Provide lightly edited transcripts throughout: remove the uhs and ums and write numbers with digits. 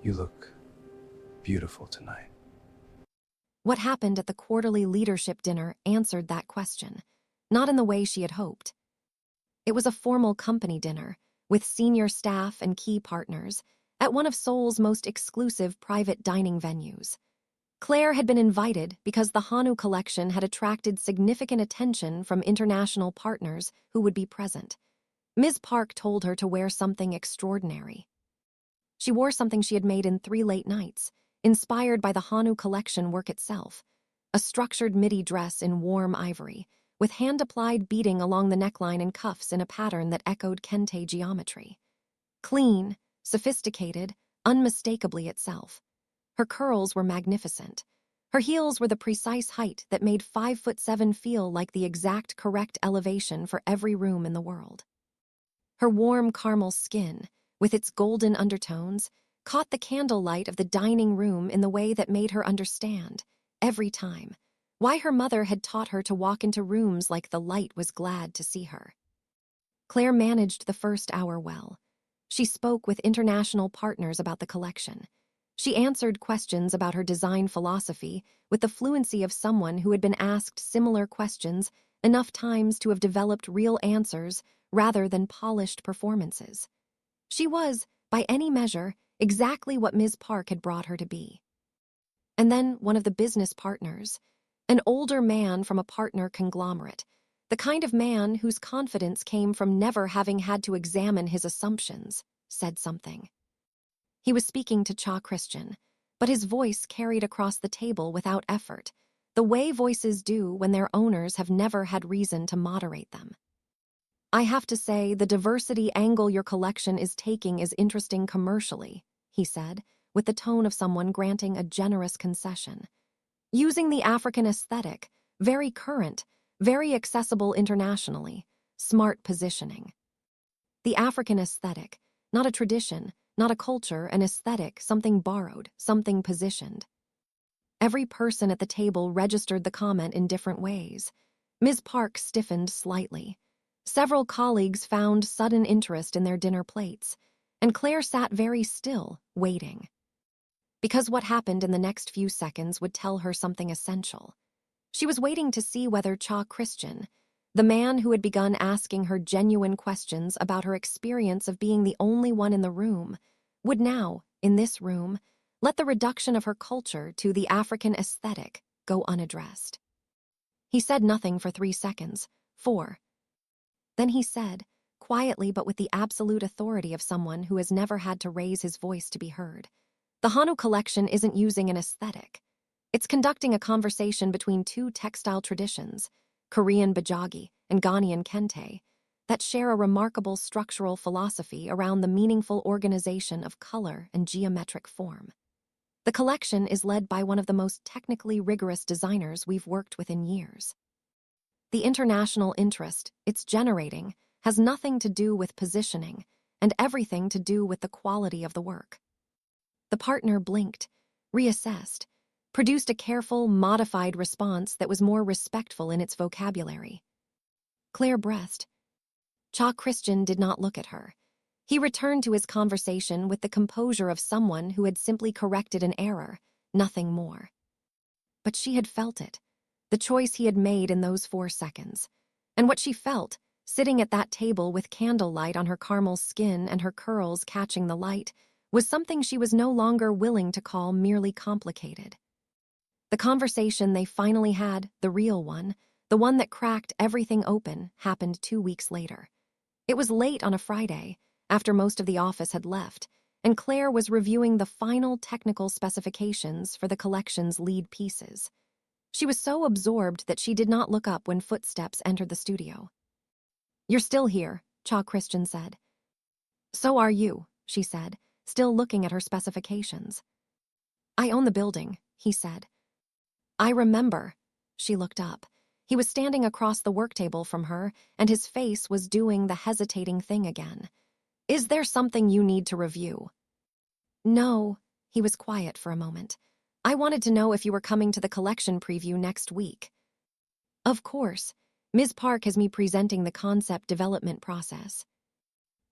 You look beautiful tonight. What happened at the quarterly leadership dinner answered that question, not in the way she had hoped. It was a formal company dinner, with senior staff and key partners, at one of Seoul's most exclusive private dining venues. Claire had been invited because the Hanu collection had attracted significant attention from international partners who would be present. Ms. Park told her to wear something extraordinary. She wore something she had made in 3 late nights, inspired by the Hanu collection work itself, a structured midi dress in warm ivory, with hand-applied beading along the neckline and cuffs in a pattern that echoed Kente geometry. Clean, sophisticated, unmistakably itself. Her curls were magnificent. Her heels were the precise height that made 5'7" feel like the exact correct elevation for every room in the world. Her warm caramel skin, with its golden undertones, caught the candlelight of the dining room in the way that made her understand, every time, why her mother had taught her to walk into rooms like the light was glad to see her. Claire managed the first hour well. She spoke with international partners about the collection. She answered questions about her design philosophy with the fluency of someone who had been asked similar questions enough times to have developed real answers rather than polished performances. She was, by any measure, exactly what Ms. Park had brought her to be. And then one of the business partners, an older man from a partner conglomerate, the kind of man whose confidence came from never having had to examine his assumptions, said something. He was speaking to Cha Christian, but his voice carried across the table without effort, the way voices do when their owners have never had reason to moderate them. I have to say, the diversity angle your collection is taking is interesting commercially, he said, with the tone of someone granting a generous concession. Using the African aesthetic, very current, very accessible internationally, smart positioning. The African aesthetic, not a tradition, not a culture, an aesthetic, something borrowed, something positioned. Every person at the table registered the comment in different ways. Ms. Park stiffened slightly. Several colleagues found sudden interest in their dinner plates, and Claire sat very still, waiting. Because what happened in the next few seconds would tell her something essential. She was waiting to see whether Cha Christian, the man who had begun asking her genuine questions about her experience of being the only one in the room, would now, in this room, let the reduction of her culture to the African aesthetic go unaddressed. He said nothing for 3 seconds, 4. Then he said, quietly but with the absolute authority of someone who has never had to raise his voice to be heard, the Hanu collection isn't using an aesthetic. It's conducting a conversation between 2 textile traditions, Korean Bojagi and Ghanaian Kente, that share a remarkable structural philosophy around the meaningful organization of color and geometric form. The collection is led by one of the most technically rigorous designers we've worked with in years. The international interest it's generating has nothing to do with positioning and everything to do with the quality of the work. The partner blinked, reassessed, produced a careful, modified response that was more respectful in its vocabulary. Claire breathed. Cha Christian did not look at her. He returned to his conversation with the composure of someone who had simply corrected an error, nothing more. But she had felt it, the choice he had made in those 4 seconds. And what she felt, sitting at that table with candlelight on her caramel skin and her curls catching the light, was something she was no longer willing to call merely complicated. The conversation they finally had, the real one, the one that cracked everything open, happened 2 weeks later. It was late on a Friday, after most of the office had left, and Claire was reviewing the final technical specifications for the collection's lead pieces. She was so absorbed that she did not look up when footsteps entered the studio. "You're still here," Cha Christian said. "So are you," she said, still looking at her specifications. "I own the building," he said. "I remember." She looked up. He was standing across the work table from her, and his face was doing the hesitating thing again. "Is there something you need to review?" "No." He was quiet for a moment. "I wanted to know if you were coming to the collection preview next week." "Of course. Ms. Park has me presenting the concept development process."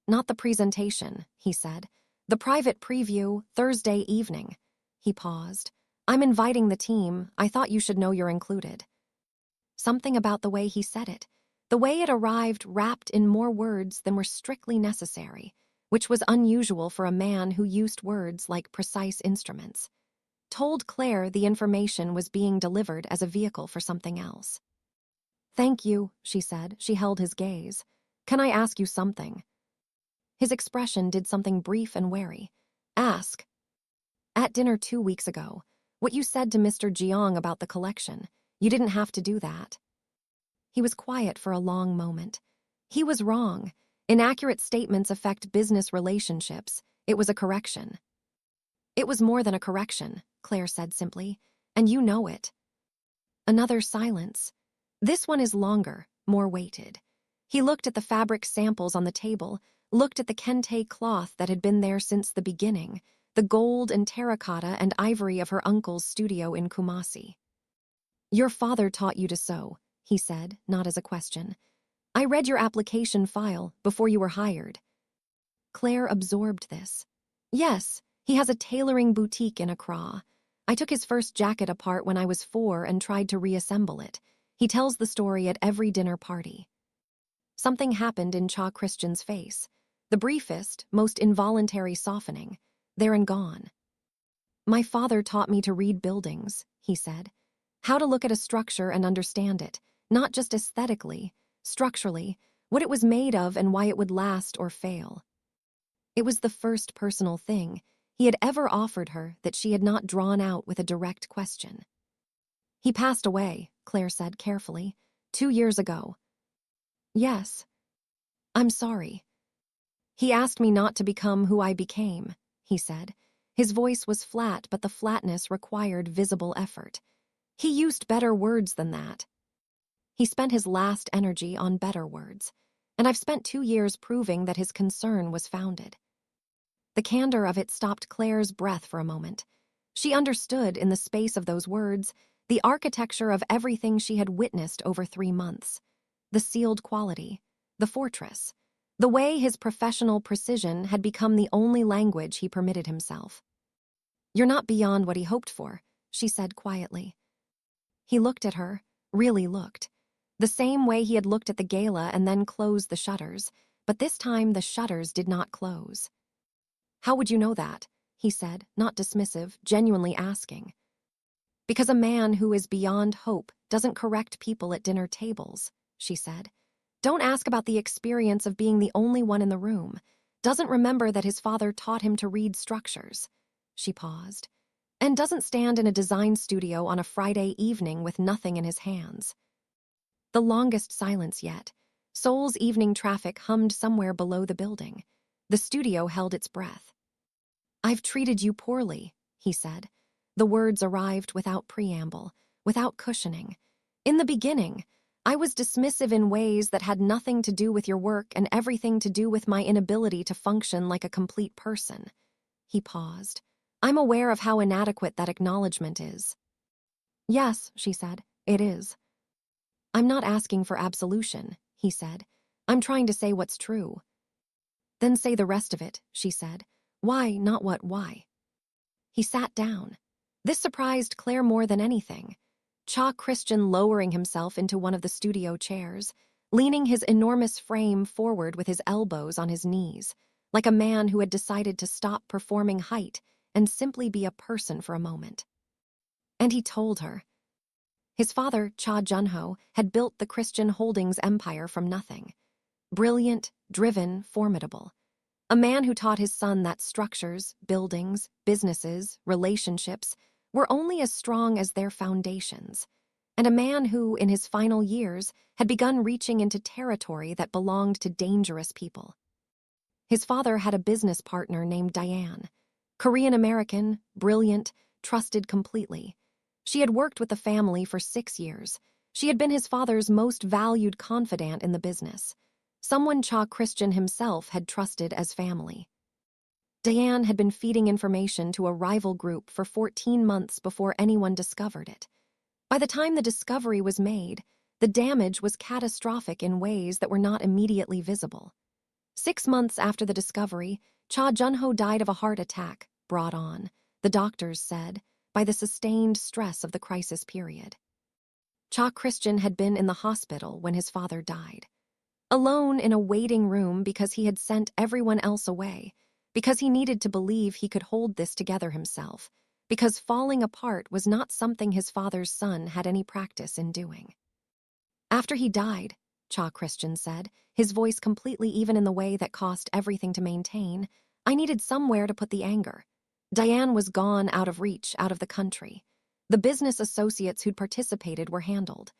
"Not the presentation," he said. The private preview, Thursday evening. He paused. I'm inviting the team. I thought you should know you're included. Something about the way he said it, the way it arrived wrapped in more words than were strictly necessary, which was unusual for a man who used words like precise instruments, told Claire the information was being delivered as a vehicle for something else. Thank you, she said. She held his gaze. Can I ask you something? His expression did something brief and wary. Ask. At dinner 2 weeks ago, what you said to Mr. Jiang about the collection, you didn't have to do that. He was quiet for a long moment. He was wrong. Inaccurate statements affect business relationships. It was a correction. It was more than a correction, Claire said simply, and you know it. Another silence. This one is longer, more weighted. He looked at the fabric samples on the table, looked at the kente cloth that had been there since the beginning, the gold and terracotta and ivory of her uncle's studio in Kumasi. Your father taught you to sew, he said, not as a question. I read your application file before you were hired. Claire absorbed this. Yes, he has a tailoring boutique in Accra. I took his first jacket apart when I was 4 and tried to reassemble it. He tells the story at every dinner party. Something happened in Cha Christian's face. The briefest, most involuntary softening. There and gone. My father taught me to read buildings, he said. How to look at a structure and understand it, not just aesthetically, structurally, what it was made of and why it would last or fail. It was the first personal thing he had ever offered her that she had not drawn out with a direct question. He passed away, Claire said carefully, 2 years ago. Yes. I'm sorry. He asked me not to become who I became, he said. His voice was flat, but the flatness required visible effort. He used better words than that. He spent his last energy on better words, and I've spent 2 years proving that his concern was founded. The candor of it stopped Claire's breath for a moment. She understood, in the space of those words, the architecture of everything she had witnessed over 3 months. The sealed quality, the fortress, the way his professional precision had become the only language he permitted himself. You're not beyond what he hoped for, she said quietly. He looked at her, really looked. The same way he had looked at the gala and then closed the shutters, but this time the shutters did not close. How would you know that? He said, not dismissive, genuinely asking. Because a man who is beyond hope doesn't correct people at dinner tables, she said. Don't ask about the experience of being the only one in the room. Doesn't remember that his father taught him to read structures. She paused. And doesn't stand in a design studio on a Friday evening with nothing in his hands. The longest silence yet. Seoul's evening traffic hummed somewhere below the building. The studio held its breath. I've treated you poorly, he said. The words arrived without preamble, without cushioning. In the beginning, I was dismissive in ways that had nothing to do with your work and everything to do with my inability to function like a complete person. He paused. I'm aware of how inadequate that acknowledgement is. Yes, she said, it is. I'm not asking for absolution, he said. I'm trying to say what's true. Then say the rest of it, she said. Why, not what, why? He sat down. This surprised Claire more than anything. Cha Christian lowering himself into one of the studio chairs, leaning his enormous frame forward with his elbows on his knees, like a man who had decided to stop performing height and simply be a person for a moment. And he told her. His father, Cha Junho, had built the Christian Holdings empire from nothing. Brilliant, driven, formidable. A man who taught his son that structures, buildings, businesses, relationships were only as strong as their foundations. And a man who, in his final years, had begun reaching into territory that belonged to dangerous people. His father had a business partner named Diane. Korean-American, brilliant, trusted completely. She had worked with the family for 6 years. She had been his father's most valued confidant in the business. Someone Cha Christian himself had trusted as family. Diane had been feeding information to a rival group for 14 months before anyone discovered it. By the time the discovery was made, the damage was catastrophic in ways that were not immediately visible. 6 months after the discovery, Cha Junho died of a heart attack, brought on, the doctors said, by the sustained stress of the crisis period. Cha Christian had been in the hospital when his father died. Alone in a waiting room because he had sent everyone else away, because he needed to believe he could hold this together himself, because falling apart was not something his father's son had any practice in doing. After he died, Cha Christian said, his voice completely even in the way that cost everything to maintain, I needed somewhere to put the anger. Diane was gone out of reach, out of the country. The business associates who'd participated were handled,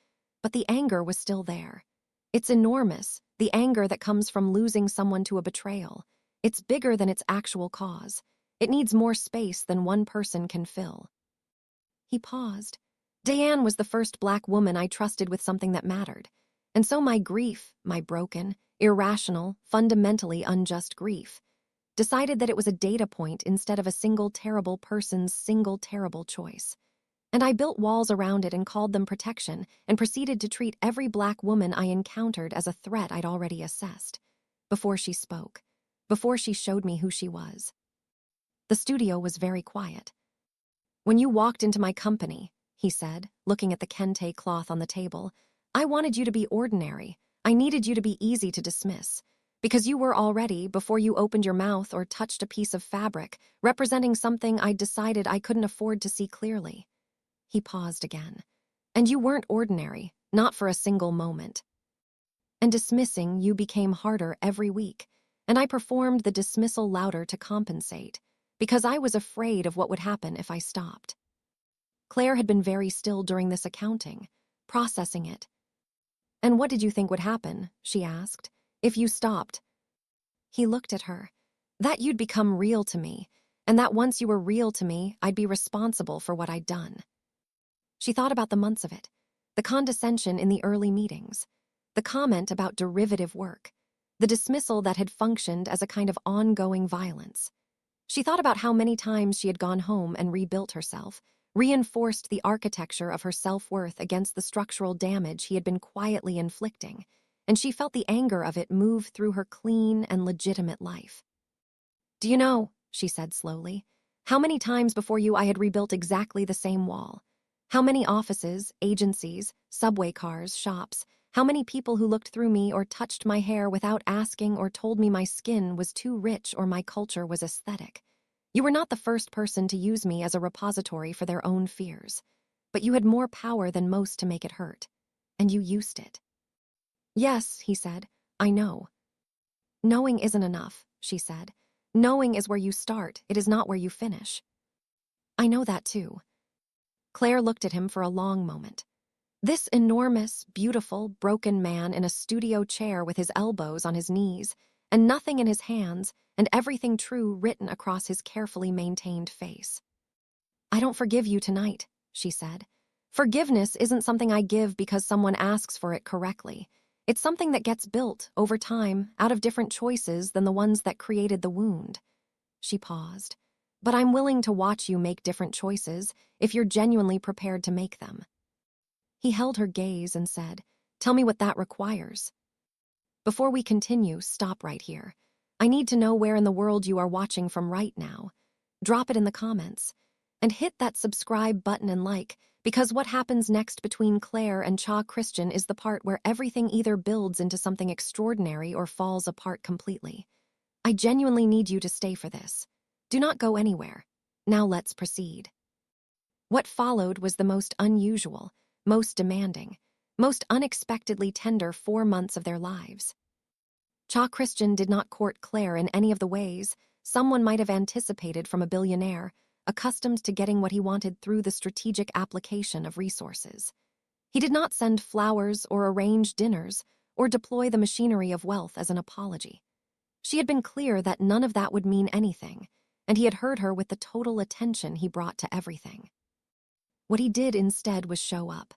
but the anger was still there. It's enormous, the anger that comes from losing someone to a betrayal. It's bigger than its actual cause. It needs more space than one person can fill. He paused. Diane was the first Black woman I trusted with something that mattered. And so my grief, my broken, irrational, fundamentally unjust grief, decided that it was a data point instead of a single terrible person's single terrible choice. And I built walls around it and called them protection and proceeded to treat every Black woman I encountered as a threat I'd already assessed. Before she spoke, before she showed me who she was. The studio was very quiet. When you walked into my company, he said, looking at the kente cloth on the table, I wanted you to be ordinary. I needed you to be easy to dismiss. Because you were already, before you opened your mouth or touched a piece of fabric, representing something I'd decided I couldn't afford to see clearly. He paused again. And you weren't ordinary, not for a single moment. And dismissing you became harder every week, and I performed the dismissal louder to compensate, because I was afraid of what would happen if I stopped. Claire had been very still during this accounting, processing it. And what did you think would happen, she asked, if you stopped? He looked at her. That you'd become real to me, and that once you were real to me, I'd be responsible for what I'd done. She thought about the months of it, the condescension in the early meetings, the comment about derivative work, the dismissal that had functioned as a kind of ongoing violence. She thought about how many times she had gone home and rebuilt herself, reinforced the architecture of her self-worth against the structural damage he had been quietly inflicting, and she felt the anger of it move through her clean and legitimate life. Do you know, she said slowly, how many times before you I had rebuilt exactly the same wall? How many offices, agencies, subway cars, shops, how many people who looked through me or touched my hair without asking or told me my skin was too rich or my culture was aesthetic. You were not the first person to use me as a repository for their own fears, but you had more power than most to make it hurt, and you used it. Yes, he said, I know. Knowing isn't enough, she said. Knowing is where you start, it is not where you finish. I know that too. Claire looked at him for a long moment. This enormous, beautiful, broken man in a studio chair with his elbows on his knees, and nothing in his hands, and everything true written across his carefully maintained face. I don't forgive you tonight, she said. Forgiveness isn't something I give because someone asks for it correctly. It's something that gets built, over time, out of different choices than the ones that created the wound. She paused. But I'm willing to watch you make different choices if you're genuinely prepared to make them. He held her gaze and said, Tell me what that requires. Before we continue, stop right here. I need to know where in the world you are watching from right now. Drop it in the comments. And hit that subscribe button and like, because what happens next between Claire and Cha Christian is the part where everything either builds into something extraordinary or falls apart completely. I genuinely need you to stay for this. Do not go anywhere. Now let's proceed. What followed was the most unusual, most demanding, most unexpectedly tender 4 months of their lives. Cha Christian did not court Claire in any of the ways someone might have anticipated from a billionaire, accustomed to getting what he wanted through the strategic application of resources. He did not send flowers or arrange dinners or deploy the machinery of wealth as an apology. She had been clear that none of that would mean anything, and he had heard her with the total attention he brought to everything. What he did instead was show up,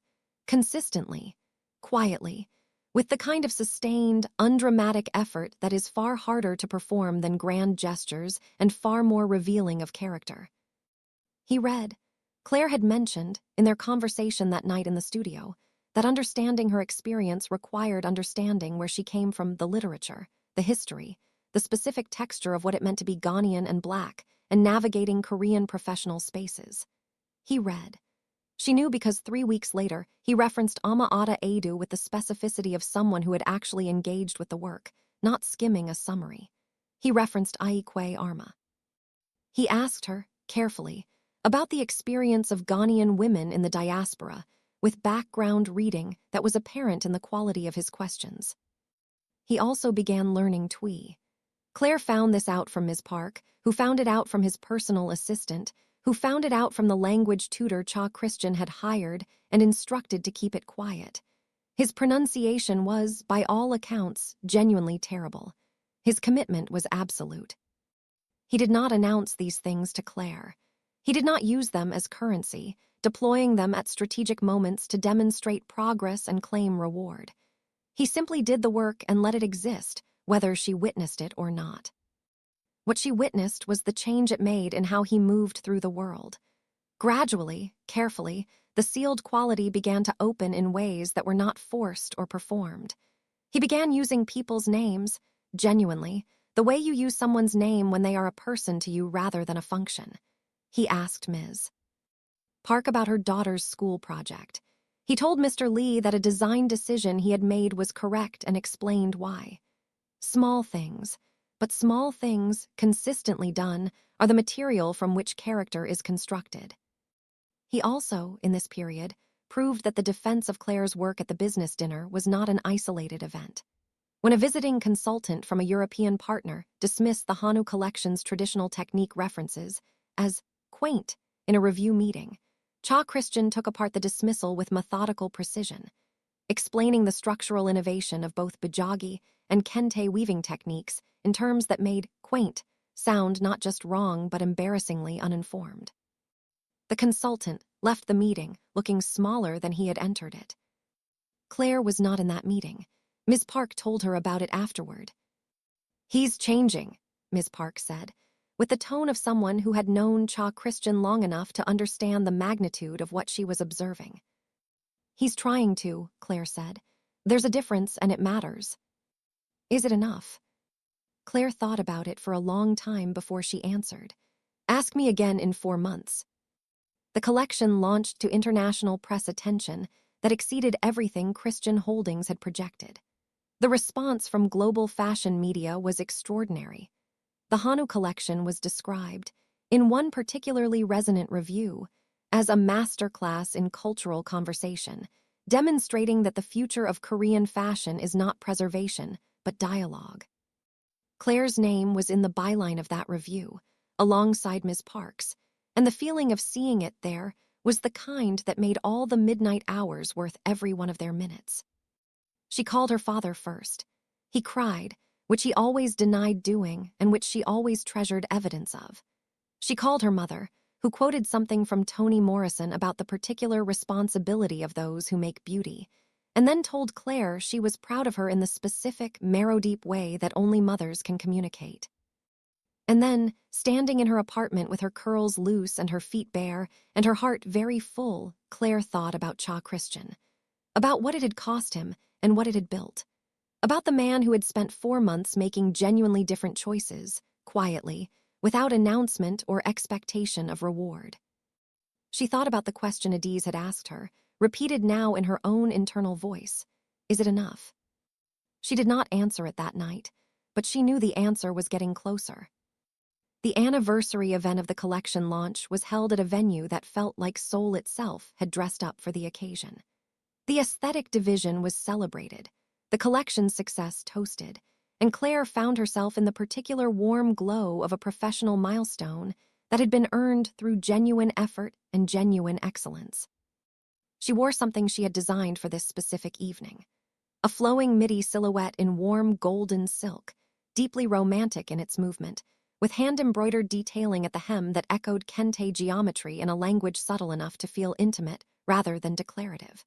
consistently, quietly, with the kind of sustained, undramatic effort that is far harder to perform than grand gestures and far more revealing of character. He read. Claire had mentioned, in their conversation that night in the studio, that understanding her experience required understanding where she came from, the literature, the history, the specific texture of what it meant to be Ghanaian and black, and navigating Korean professional spaces. He read. She knew because 3 weeks later, he referenced Ama Ada Edu with the specificity of someone who had actually engaged with the work, not skimming a summary. He referenced Aikwe Arma. He asked her, carefully, about the experience of Ghanaian women in the diaspora, with background reading that was apparent in the quality of his questions. He also began learning Twi. Claire found this out from Ms. Park, who found it out from his personal assistant, who found it out from the language tutor Cha Christian had hired and instructed to keep it quiet. His pronunciation was, by all accounts, genuinely terrible. His commitment was absolute. He did not announce these things to Claire. He did not use them as currency, deploying them at strategic moments to demonstrate progress and claim reward. He simply did the work and let it exist, whether she witnessed it or not. What she witnessed was the change it made in how he moved through the world. Gradually, carefully, the sealed quality began to open in ways that were not forced or performed. He began using people's names, genuinely, the way you use someone's name when they are a person to you rather than a function. He asked Ms. Park about her daughter's school project. He told Mr. Lee that a design decision he had made was correct and explained why. Small things, but small things, consistently done, are the material from which character is constructed. He also, in this period, proved that the defense of Claire's work at the business dinner was not an isolated event. When a visiting consultant from a European partner dismissed the Hanu collection's traditional technique references as quaint in a review meeting, Cha Christian took apart the dismissal with methodical precision, explaining the structural innovation of both Bojagi and Kente weaving techniques in terms that made quaint sound not just wrong but embarrassingly uninformed. The consultant left the meeting looking smaller than he had entered it. Claire was not in that meeting. Ms. Park told her about it afterward. "He's changing," Ms. Park said, with the tone of someone who had known Cha Christian long enough to understand the magnitude of what she was observing. "He's trying to," Claire said. "There's a difference and it matters." "Is it enough?" Claire thought about it for a long time before she answered. "Ask me again in 4 months." The collection launched to international press attention that exceeded everything Christian Holdings had projected. The response from global fashion media was extraordinary. The Hanu collection was described, in one particularly resonant review, as a masterclass in cultural conversation, demonstrating that the future of Korean fashion is not preservation, but dialogue. Claire's name was in the byline of that review, alongside Ms. Park's, and the feeling of seeing it there was the kind that made all the midnight hours worth every one of their minutes. She called her father first. He cried, which he always denied doing and which she always treasured evidence of. She called her mother, who quoted something from Toni Morrison about the particular responsibility of those who make beauty, and then told Claire she was proud of her in the specific, marrow-deep way that only mothers can communicate. And then, standing in her apartment with her curls loose and her feet bare, and her heart very full, Claire thought about Cha Christian, about what it had cost him and what it had built, about the man who had spent 4 months making genuinely different choices, quietly, without announcement or expectation of reward. She thought about the question Adaeze had asked her, repeated now in her own internal voice. Is it enough? She did not answer it that night, but she knew the answer was getting closer. The anniversary event of the collection launch was held at a venue that felt like Seoul itself had dressed up for the occasion. The aesthetic division was celebrated, the collection's success toasted, and Claire found herself in the particular warm glow of a professional milestone that had been earned through genuine effort and genuine excellence. She wore something she had designed for this specific evening, a flowing midi silhouette in warm golden silk, deeply romantic in its movement, with hand-embroidered detailing at the hem that echoed Kente geometry in a language subtle enough to feel intimate rather than declarative.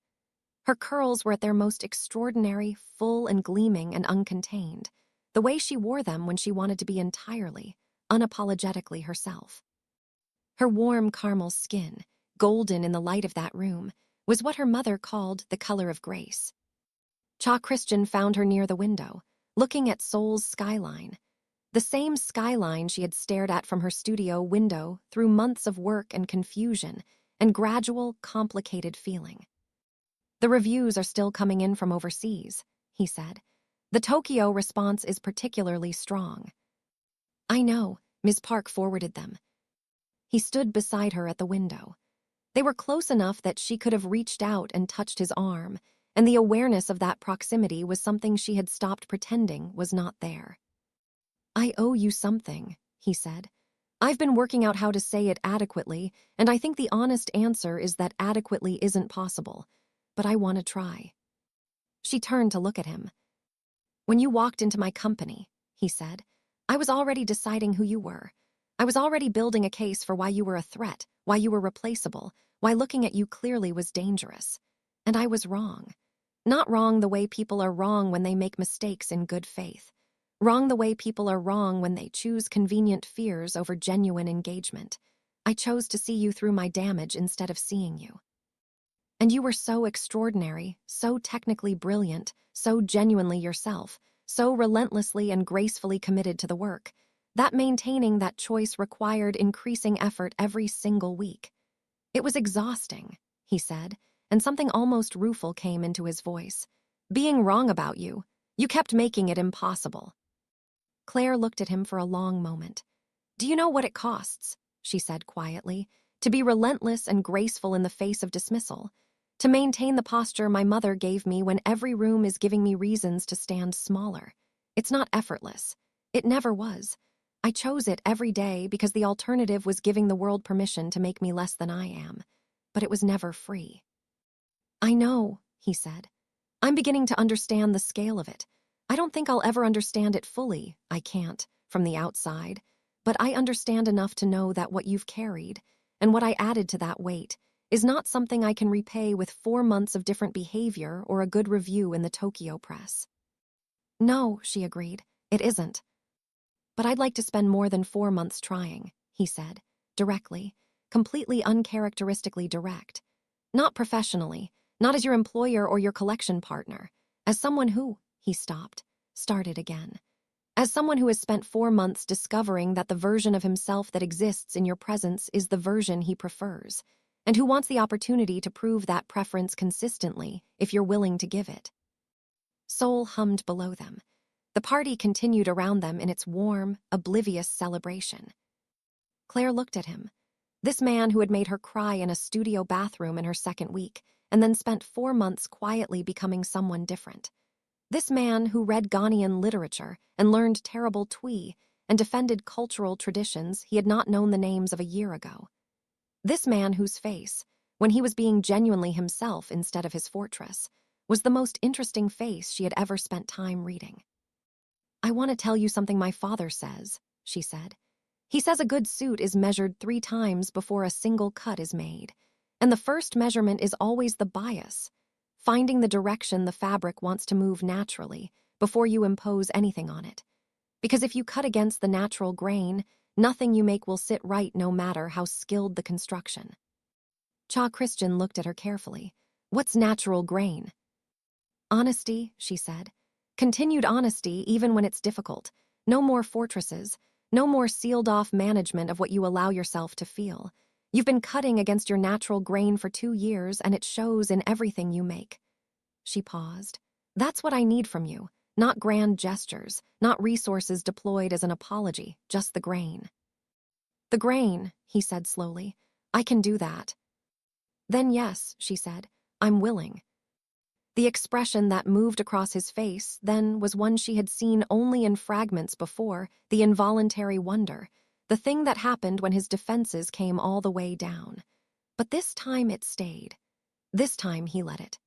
Her curls were at their most extraordinary, full and gleaming and uncontained, the way she wore them when she wanted to be entirely, unapologetically herself. Her warm caramel skin, golden in the light of that room, was what her mother called the color of grace. Cha Christian found her near the window, looking at Seoul's skyline. The same skyline she had stared at from her studio window through months of work and confusion and gradual, complicated feeling. "The reviews are still coming in from overseas," he said. "The Tokyo response is particularly strong." "I know," Ms. Park forwarded them. He stood beside her at the window. They were close enough that she could have reached out and touched his arm, and the awareness of that proximity was something she had stopped pretending was not there. "I owe you something," he said. "I've been working out how to say it adequately, and I think the honest answer is that adequately isn't possible, but I want to try." She turned to look at him. "When you walked into my company," he said, "I was already deciding who you were. I was already building a case for why you were a threat, why you were replaceable, why looking at you clearly was dangerous. And I was wrong. Not wrong the way people are wrong when they make mistakes in good faith. Wrong the way people are wrong when they choose convenient fears over genuine engagement. I chose to see you through my damage instead of seeing you. And you were so extraordinary, so technically brilliant, so genuinely yourself, so relentlessly and gracefully committed to the work, that maintaining that choice required increasing effort every single week. It was exhausting," he said, and something almost rueful came into his voice. "Being wrong about you. You kept making it impossible." Claire looked at him for a long moment. "Do you know what it costs," she said quietly, "to be relentless and graceful in the face of dismissal? To maintain the posture my mother gave me when every room is giving me reasons to stand smaller. It's not effortless. It never was. I chose it every day because the alternative was giving the world permission to make me less than I am. But it was never free." "I know," he said. "I'm beginning to understand the scale of it. I don't think I'll ever understand it fully. I can't, from the outside. But I understand enough to know that what you've carried, and what I added to that weight, is not something I can repay with 4 months of different behavior or a good review in the Tokyo press." "No," she agreed, "it isn't. But I'd like to spend more than 4 months trying," he said, directly, completely uncharacteristically direct. "Not professionally, not as your employer or your collection partner. As someone who," he started again. "As someone who has spent 4 months discovering that the version of himself that exists in your presence is the version he prefers, and who wants the opportunity to prove that preference consistently if you're willing to give it." Seoul hummed below them. The party continued around them in its warm, oblivious celebration. Claire looked at him. This man who had made her cry in a studio bathroom in her second week, and then spent 4 months quietly becoming someone different. This man who read Ghanaian literature and learned terrible Twi and defended cultural traditions he had not known the names of a year ago. This man whose face, when he was being genuinely himself instead of his fortress, was the most interesting face she had ever spent time reading. "I want to tell you something my father says," she said. "He says a good suit is measured 3 times before a single cut is made, and the first measurement is always the bias, finding the direction the fabric wants to move naturally before you impose anything on it. Because if you cut against the natural grain, nothing you make will sit right no matter how skilled the construction." Cha Christian looked at her carefully. "What's natural grain?" "Honesty," she said. "Continued honesty even when it's difficult. No more fortresses. No more sealed-off management of what you allow yourself to feel. You've been cutting against your natural grain for 2 years, and it shows in everything you make." She paused. "That's what I need from you. Not grand gestures, not resources deployed as an apology, just the grain." "The grain," he said slowly. "I can do that." "Then yes," she said, "I'm willing." The expression that moved across his face then was one she had seen only in fragments before, the involuntary wonder, the thing that happened when his defenses came all the way down. But this time it stayed. This time he let it.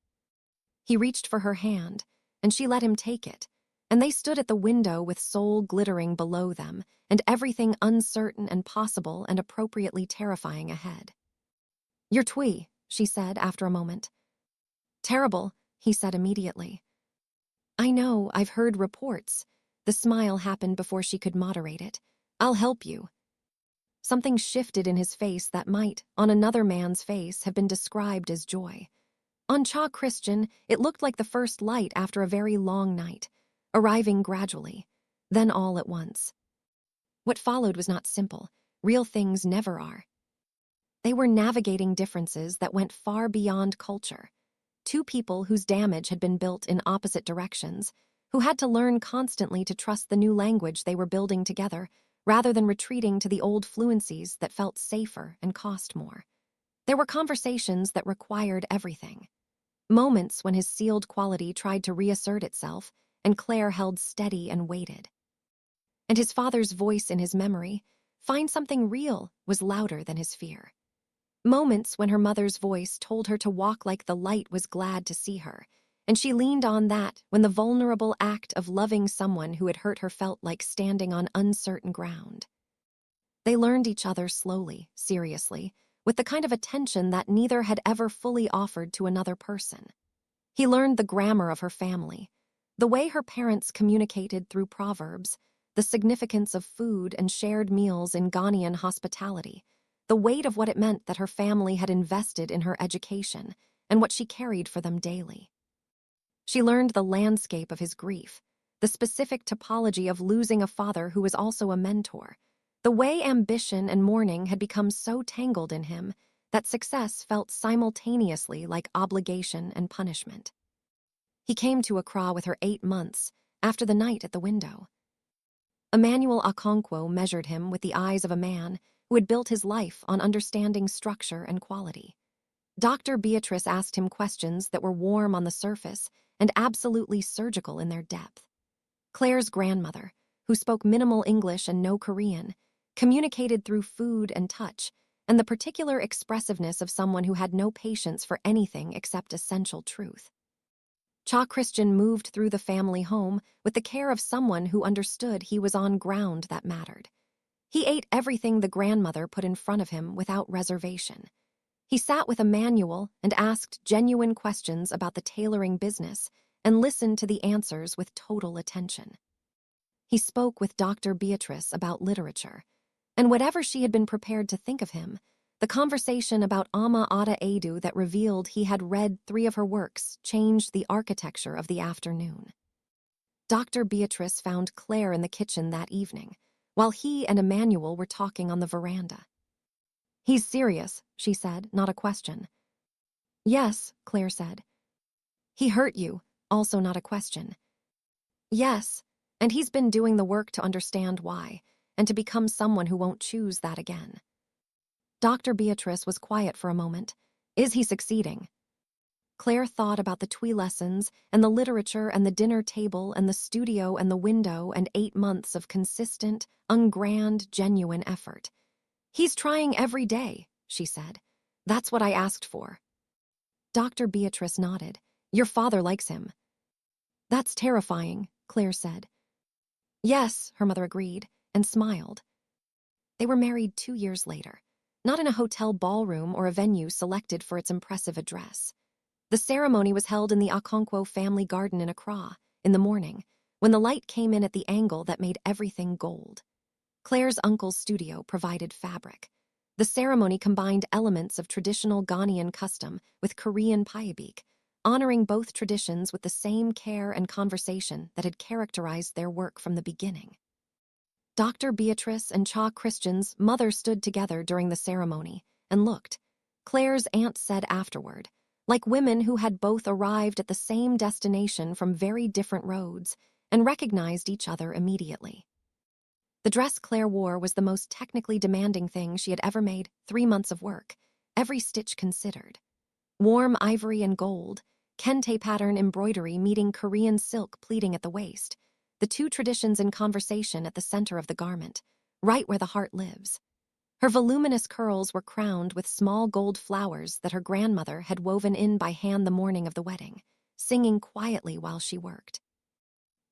He reached for her hand, and she let him take it, and they stood at the window with Seoul glittering below them, and everything uncertain and possible and appropriately terrifying ahead. "You're Twi," she said after a moment. "Terrible," he said immediately. "I know, I've heard reports." The smile happened before she could moderate it. "I'll help you." Something shifted in his face that might, on another man's face, have been described as joy. On Cha Christian, it looked like the first light after a very long night, arriving gradually, then all at once. What followed was not simple. Real things never are. They were navigating differences that went far beyond culture. Two people whose damage had been built in opposite directions, who had to learn constantly to trust the new language they were building together, rather than retreating to the old fluencies that felt safer and cost more. There were conversations that required everything. Moments when his sealed quality tried to reassert itself, and Claire held steady and waited. And his father's voice in his memory, "Find something real," was louder than his fear. Moments when her mother's voice told her to walk like the light was glad to see her, and she leaned on that when the vulnerable act of loving someone who had hurt her felt like standing on uncertain ground. They learned each other slowly, seriously, with the kind of attention that neither had ever fully offered to another person. He learned the grammar of her family, the way her parents communicated through proverbs, the significance of food and shared meals in Ghanaian hospitality, the weight of what it meant that her family had invested in her education and what she carried for them daily. She learned the landscape of his grief, the specific topology of losing a father who was also a mentor, the way ambition and mourning had become so tangled in him that success felt simultaneously like obligation and punishment. He came to Accra with her 8 months, after the night at the window. Emmanuel Okonkwo measured him with the eyes of a man who had built his life on understanding structure and quality. Dr. Beatrice asked him questions that were warm on the surface and absolutely surgical in their depth. Claire's grandmother, who spoke minimal English and no Korean, communicated through food and touch, and the particular expressiveness of someone who had no patience for anything except essential truth. Cha Christian moved through the family home with the care of someone who understood he was on ground that mattered. He ate everything the grandmother put in front of him without reservation. He sat with Emmanuel and asked genuine questions about the tailoring business and listened to the answers with total attention. He spoke with Dr. Beatrice about literature, and whatever she had been prepared to think of him, the conversation about Ama Ada Edu that revealed he had read 3 of her works changed the architecture of the afternoon. Dr. Beatrice found Claire in the kitchen that evening, while he and Emmanuel were talking on the veranda. "He's serious," she said, not a question. "Yes," Claire said. "He hurt you," also not a question. "Yes, and he's been doing the work to understand why, and to become someone who won't choose that again." Dr. Beatrice was quiet for a moment. "Is he succeeding?" Claire thought about the TWI lessons and the literature and the dinner table and the studio and the window and 8 months of consistent, ungrand, genuine effort. "He's trying every day," she said. "That's what I asked for." Dr. Beatrice nodded. "Your father likes him." "That's terrifying," Claire said. "Yes," her mother agreed, and smiled. They were married 2 years later, not in a hotel ballroom or a venue selected for its impressive address. The ceremony was held in the Okonkwo family garden in Accra, in the morning, when the light came in at the angle that made everything gold. Claire's uncle's studio provided fabric. The ceremony combined elements of traditional Ghanaian custom with Korean payabik, honoring both traditions with the same care and conversation that had characterized their work from the beginning. Dr. Beatrice and Cha Christian's mother stood together during the ceremony and looked. Claire's aunt said afterward, like women who had both arrived at the same destination from very different roads and recognized each other immediately. The dress Claire wore was the most technically demanding thing she had ever made, 3 months of work, every stitch considered. Warm ivory and gold, kente pattern embroidery meeting Korean silk pleating at the waist, the two traditions in conversation at the center of the garment, right where the heart lives. Her voluminous curls were crowned with small gold flowers that her grandmother had woven in by hand the morning of the wedding, singing quietly while she worked.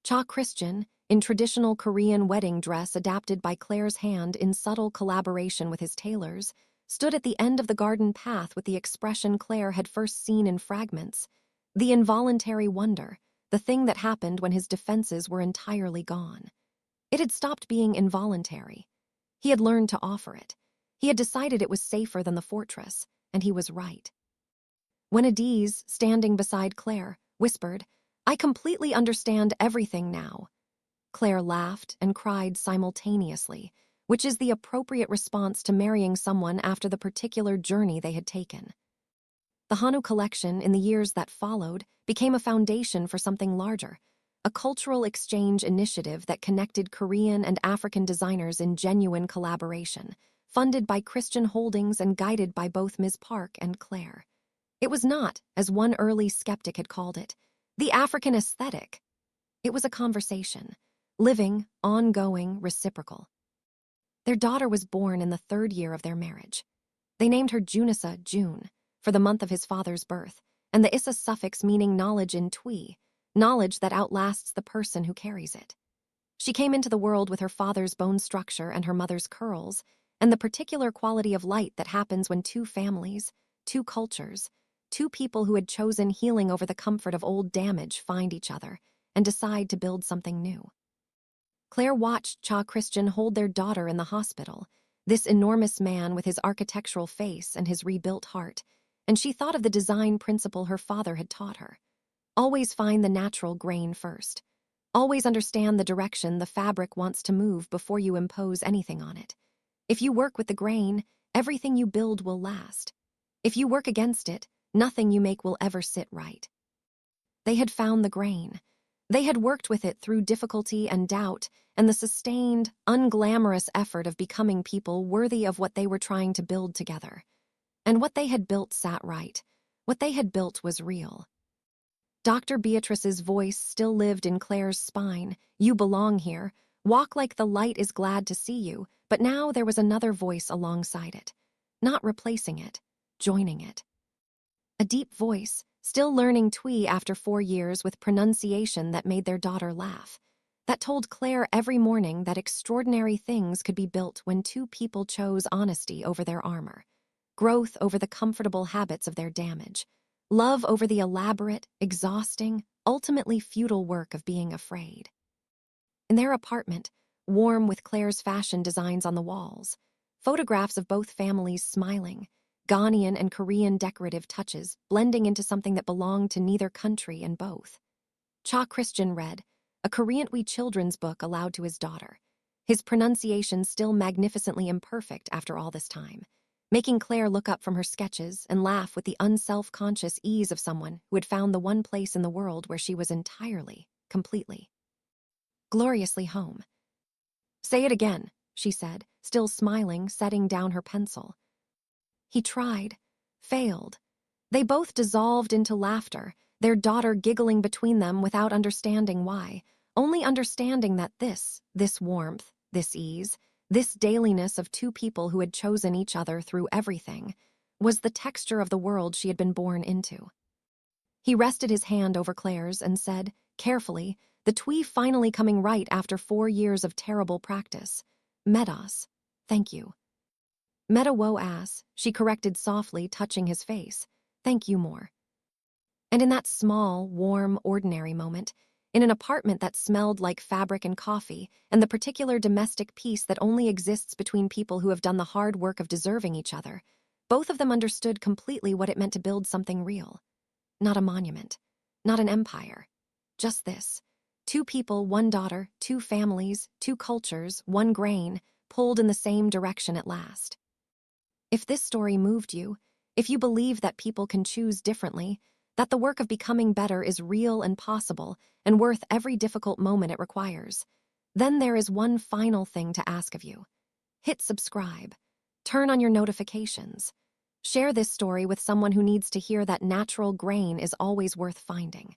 Cha Christian, in traditional Korean wedding dress adapted by Claire's hand in subtle collaboration with his tailors, stood at the end of the garden path with the expression Claire had first seen in fragments, the involuntary wonder, the thing that happened when his defenses were entirely gone. It had stopped being involuntary. He had learned to offer it. He had decided it was safer than the fortress, and he was right. When Adaeze, standing beside Claire, whispered, "I completely understand everything now," Claire laughed and cried simultaneously, which is the appropriate response to marrying someone after the particular journey they had taken. The Hanu collection, in the years that followed, became a foundation for something larger, a cultural exchange initiative that connected Korean and African designers in genuine collaboration, funded by Christian Holdings and guided by both Ms. Park and Claire. It was not, as one early skeptic had called it, the African aesthetic. It was a conversation, living, ongoing, reciprocal. Their daughter was born in the 3rd year of their marriage. They named her Junisa, June, for the month of his father's birth, and the Issa suffix meaning knowledge in Twi, knowledge that outlasts the person who carries it. She came into the world with her father's bone structure and her mother's curls, and the particular quality of light that happens when two families, two cultures, two people who had chosen healing over the comfort of old damage find each other and decide to build something new. Claire watched Cha Christian hold their daughter in the hospital, this enormous man with his architectural face and his rebuilt heart, and she thought of the design principle her father had taught her. Always find the natural grain first. Always understand the direction the fabric wants to move before you impose anything on it. If you work with the grain, everything you build will last. If you work against it, nothing you make will ever sit right. They had found the grain. They had worked with it through difficulty and doubt and the sustained, unglamorous effort of becoming people worthy of what they were trying to build together. And what they had built sat right. What they had built was real. Dr. Beatrice's voice still lived in Claire's spine. You belong here. Walk like the light is glad to see you. But now there was another voice alongside it. Not replacing it, joining it. A deep voice, still learning Twi after 4 years with pronunciation that made their daughter laugh. That told Claire every morning that extraordinary things could be built when two people chose honesty over their armor, growth over the comfortable habits of their damage, love over the elaborate, exhausting, ultimately futile work of being afraid. In their apartment, warm with Claire's fashion designs on the walls, photographs of both families smiling, Ghanaian and Korean decorative touches blending into something that belonged to neither country and both. Cha Christian read, a Korean children's book aloud to his daughter, his pronunciation still magnificently imperfect after all this time, making Claire look up from her sketches and laugh with the unself-conscious ease of someone who had found the one place in the world where she was entirely, completely, gloriously home. Say it again, she said, still smiling, setting down her pencil. He tried, failed. They both dissolved into laughter, their daughter giggling between them without understanding why, only understanding that this warmth, this ease, this dailiness of two people who had chosen each other through everything, was the texture of the world she had been born into. He rested his hand over Claire's and said, carefully, the Twi finally coming right after 4 years of terrible practice. Medas, thank you. Meta wo ass, she corrected softly, touching his face. Thank you more. And in that small, warm, ordinary moment, in an apartment that smelled like fabric and coffee, and the particular domestic peace that only exists between people who have done the hard work of deserving each other, both of them understood completely what it meant to build something real. Not a monument, not an empire. Just this. 2 people, 1 daughter, 2 families, 2 cultures, 1 grain, pulled in the same direction at last. If this story moved you, if you believe that people can choose differently, that the work of becoming better is real and possible and worth every difficult moment it requires, then there is one final thing to ask of you. Hit subscribe. Turn on your notifications. Share this story with someone who needs to hear that natural grain is always worth finding.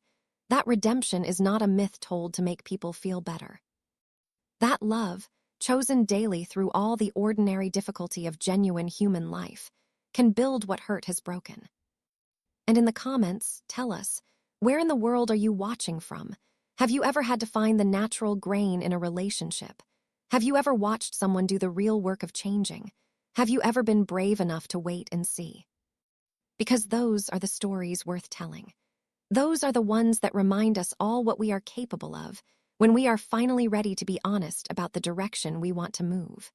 That redemption is not a myth told to make people feel better. That love, chosen daily through all the ordinary difficulty of genuine human life, can build what hurt has broken. And in the comments, tell us, where in the world are you watching from? Have you ever had to find the natural grain in a relationship? Have you ever watched someone do the real work of changing? Have you ever been brave enough to wait and see? Because those are the stories worth telling. Those are the ones that remind us all what we are capable of when we are finally ready to be honest about the direction we want to move.